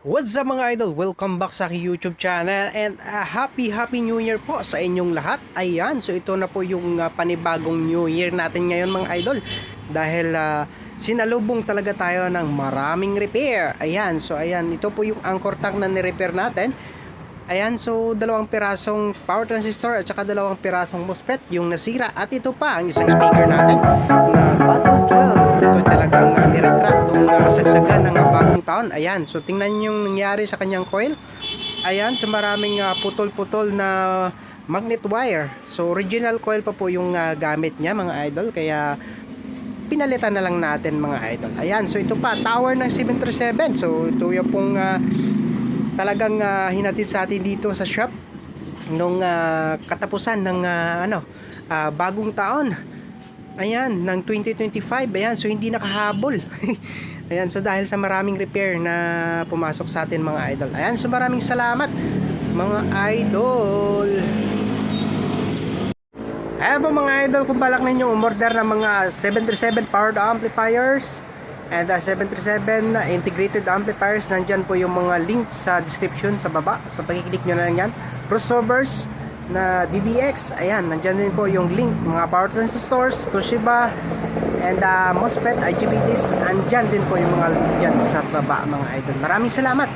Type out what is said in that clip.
What's up mga idol? Welcome back sa aking YouTube channel and happy New Year po sa inyong lahat. Ayan, so ito na po yung panibagong New Year natin ngayon mga idol. Dahil sinalubong talaga tayo ng maraming repair. Ayan, so ayan, ito po yung anchor tank na ni-repair natin. Ayan, so 2 pirasong power transistor at saka 2 pirasong MOSFET yung nasira. At ito pa ang isang speaker natin na Battle 12. Ito talagang niretract nung sagsagan ng bagong taon. Ayan, so tingnan yung nangyari sa kanyang coil. Ayan, so maraming putol-putol na magnet wire. So original coil pa po yung gamit niya mga idol. Kaya pinalitan na lang natin mga idol. Ayan, so ito pa, tower ng 737. So ito yung pong talagang hinatid sa atin dito sa shop nung katapusan ng bagong taon. Ayan, ng 2025. Ayan, so hindi nakahabol. Ayan, so dahil sa maraming repair na pumasok sa atin mga idol. Ayan, so maraming salamat mga idol. Ayan po mga idol, kung balak ninyo umorder ng mga 737 powered amplifiers and 737 integrated amplifiers, nandyan po yung mga link sa description sa baba. So pag-click nyo na lang yan. Crossovers na DBX, ayan, nandyan din po yung link. Mga power transistors, Toshiba and MOSFET, IGBTs, andyan din po yung mga link dyan sa baba mga idol. Maraming salamat.